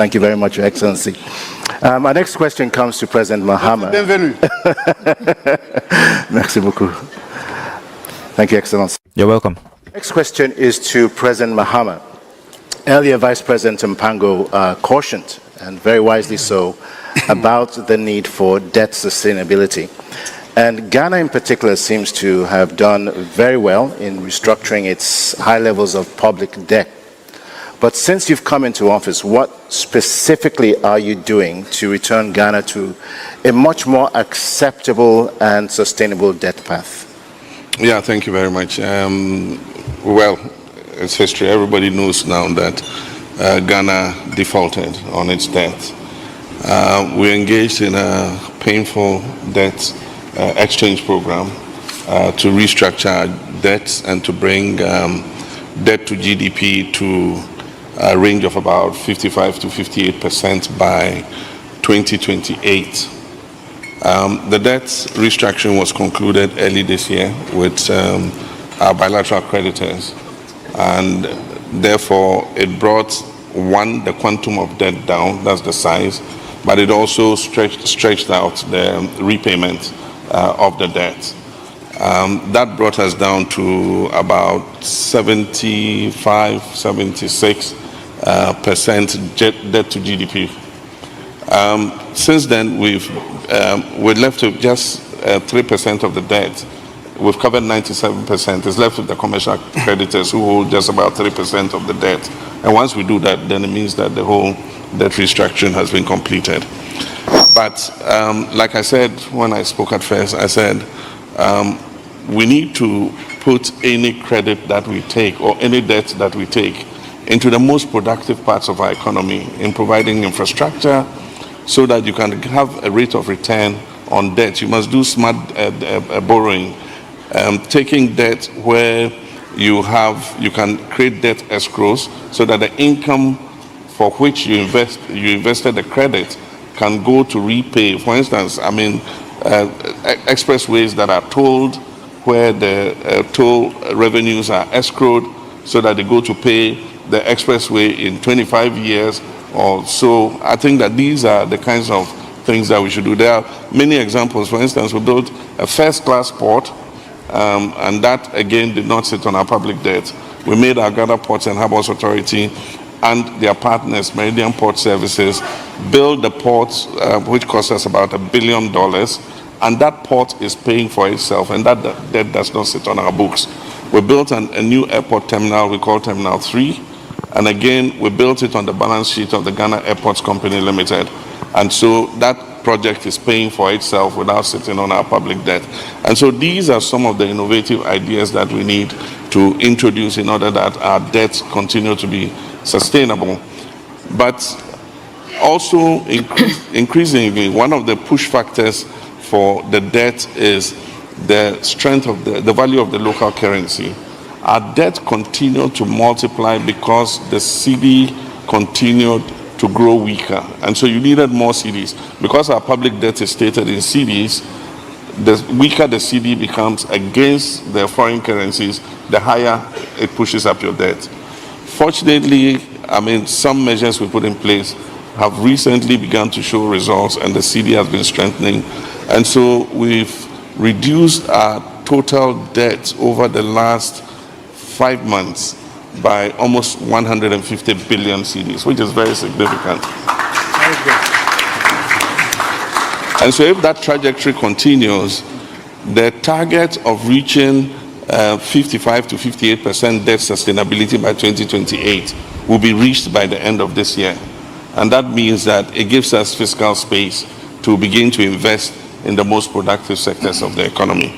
Thank you very much, Your Excellency. Our next question comes to President Mahama. Bienvenue. Merci beaucoup. Thank you, Excellency. You're welcome. Next question is to President Mahama. Earlier, Vice President Mpango cautioned, and very wisely so, about the need for debt sustainability. And Ghana in particular seems to have done very well in restructuring its high levels of public debt. But since you've come into office, what specifically are you doing to return Ghana to a much more acceptable and sustainable debt path? Yeah, thank you very much. Well, it's history. Everybody knows now that Ghana defaulted on its debt. We engaged in a painful debt exchange program to restructure our debts and to bring debt to GDP to a range of about 55 to 58% by 2028. The debt restructuring was concluded early this year with our bilateral creditors, and therefore it brought, one, the quantum of debt down, that's the size, but it also stretched out the repayment of the debt. That brought us down to about 75, 76% debt to GDP. Since then, we're left with just 3% of the debt. We've covered 97%. It's left with the commercial creditors who hold just about 3% of the debt. And once we do that, then it means that the whole debt restructuring has been completed. But like I said when I spoke at first, I said we need to put any credit that we take or any debt that we take into the most productive parts of our economy in providing infrastructure so that you can have a rate of return on debt. You must do smart borrowing, taking debt where you can create debt escrows so that the income for which you invested the credit can go to repay. For instance, expressways that are tolled where the toll revenues are escrowed so that they go to pay the expressway in 25 years or so. I think that these are the kinds of things that we should do. There are many examples. For instance, we built a first-class port, and that again did not sit on our public debt. We made our Ghana Ports and Harbours Authority and their partners, Meridian Port Services, build the ports, which cost us about $1 billion, and that port is paying for itself, and that debt does not sit on our books. We built a new airport terminal we call Terminal 3, and again, we built it on the balance sheet of the Ghana Airports Company Limited. And so that project is paying for itself without sitting on our public debt. And so these are some of the innovative ideas that we need to introduce in order that our debts continue to be sustainable. But also increasingly, one of the push factors for the debt is the strength of the value of the local currency. Our debt continued to multiply because the cedi continued to grow weaker. And so you needed more cedis. Because our public debt is stated in cedis, the weaker the cedi becomes against the foreign currencies, the higher it pushes up your debt. Fortunately, some measures we put in place have recently begun to show results, and the cedi has been strengthening. And so we've reduced our total debt over the last 5 months by almost 150 billion cedis, which is very significant. And so if that trajectory continues, the target of reaching 55 to 58% debt sustainability by 2028 will be reached by the end of this year. And that means that it gives us fiscal space to begin to invest in the most productive sectors of the economy.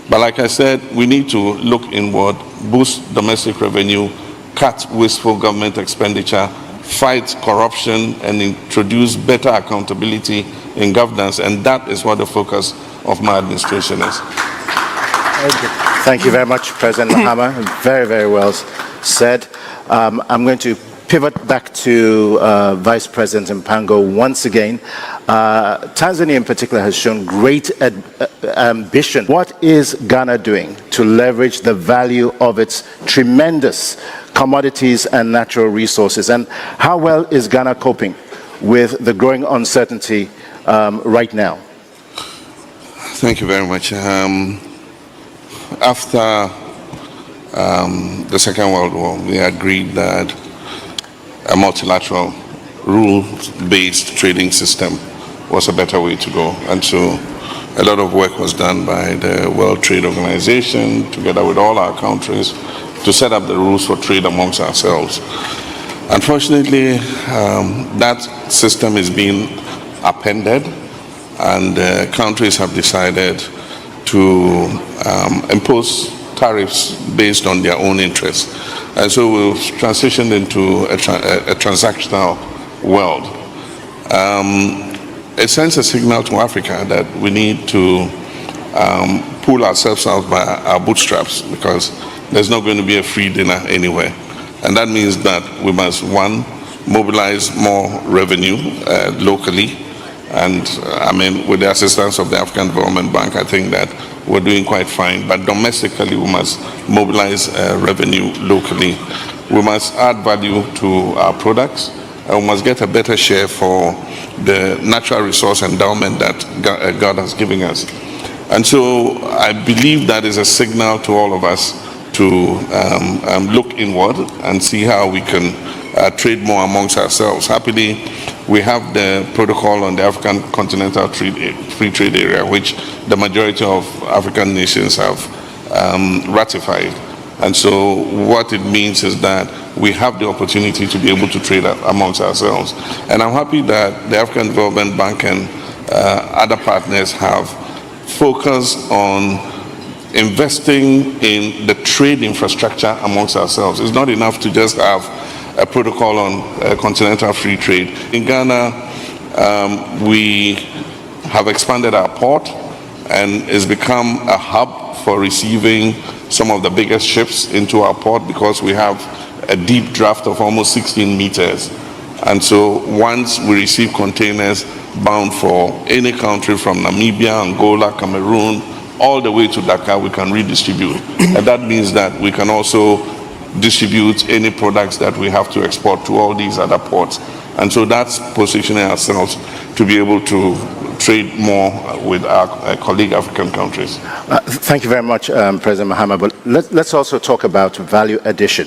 But like I said, we need to look inward, boost domestic revenue, cut wasteful government expenditure, fight corruption, and introduce better accountability in governance. And that is what the focus of my administration is. Thank you very much, President Mahama. Very, very well said. I'm going to pivot back to Vice President Mpango once again. Tanzania in particular has shown great ambition. What is Ghana doing to leverage the value of its tremendous commodities and natural resources? And how well is Ghana coping with the growing uncertainty right now? Thank you very much. After the Second World War, we agreed that a multilateral rule-based trading system was a better way to go. And so a lot of work was done by the World Trade Organization, together with all our countries, to set up the rules for trade amongst ourselves. Unfortunately, that system is being appended, and countries have decided to impose tariffs based on their own interests. And so we've transitioned into a transactional world. It sends a signal to Africa that we need to pull ourselves out by our bootstraps, because there's not going to be a free dinner anywhere. And that means that we must, one, mobilize more revenue locally. And I mean, with the assistance of the African Development Bank, I think that we're doing quite fine. But domestically, we must mobilize revenue locally. We must add value to our products, and we must get a better share for the natural resource endowment that God has given us. And so I believe that is a signal to all of us to look inward and see how we can trade more amongst ourselves. Happily, we have the protocol on the African Continental Free Trade Area, which the majority of African nations have ratified. And so what it means is that we have the opportunity to be able to trade amongst ourselves. And I'm happy that the African Development Bank and other partners have focused on investing in the trade infrastructure amongst ourselves. It's not enough to just have a protocol on continental free trade. In Ghana, we have expanded our port, and it's become a hub for receiving some of the biggest ships into our port, because we have a deep draft of almost 16 meters. And so once we receive containers bound for any country from Namibia, Angola, Cameroon, all the way to Dakar, we can redistribute. And that means that we can also distribute any products that we have to export to all these other ports. And so that's positioning ourselves to be able to trade more with our colleague African countries. Thank you very much, President Mahama. But let's also talk about value addition.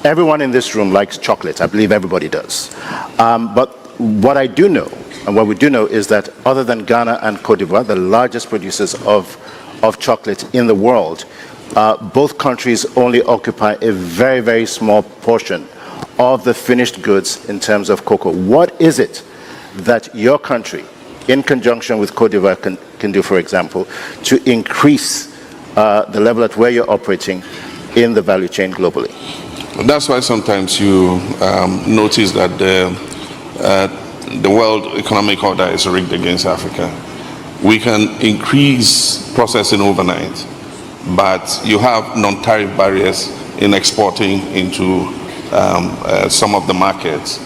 Everyone in this room likes chocolate. I believe everybody does. But what I do know, and what we do know, is that other than Ghana and Cote d'Ivoire, the largest producers of chocolate in the world, both countries only occupy a very, very small portion of the finished goods in terms of cocoa. What is it that your country, in conjunction with Cote d'Ivoire, can do, for example, to increase the level at where you're operating in the value chain globally? That's why sometimes you notice that the World Economic Order is rigged against Africa. We can increase processing overnight, but you have non-tariff barriers in exporting into some of the markets.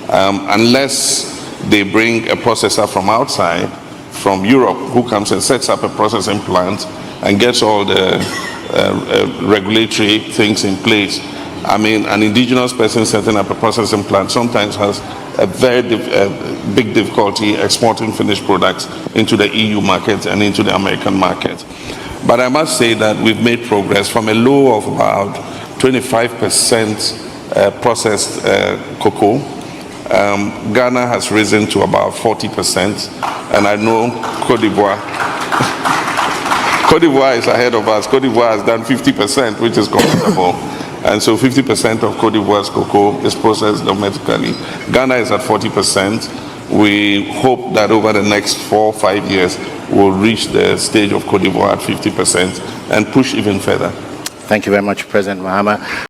Unless they bring a processor from outside, from Europe, who comes and sets up a processing plant and gets all the regulatory things in place. I mean, an indigenous person setting up a processing plant sometimes has a very big difficulty exporting finished products into the EU market and into the American market. But I must say that we've made progress from a low of about 25% processed cocoa. Ghana has risen to about 40%, and I know Cote d'Ivoire is ahead of us. Cote d'Ivoire has done 50%, which is comfortable. And so 50% of Cote d'Ivoire's cocoa is processed domestically. Ghana is at 40%. We hope that over the next 4 or 5 years, we'll reach the stage of Cote d'Ivoire at 50% and push even further. Thank you very much, President Mahama.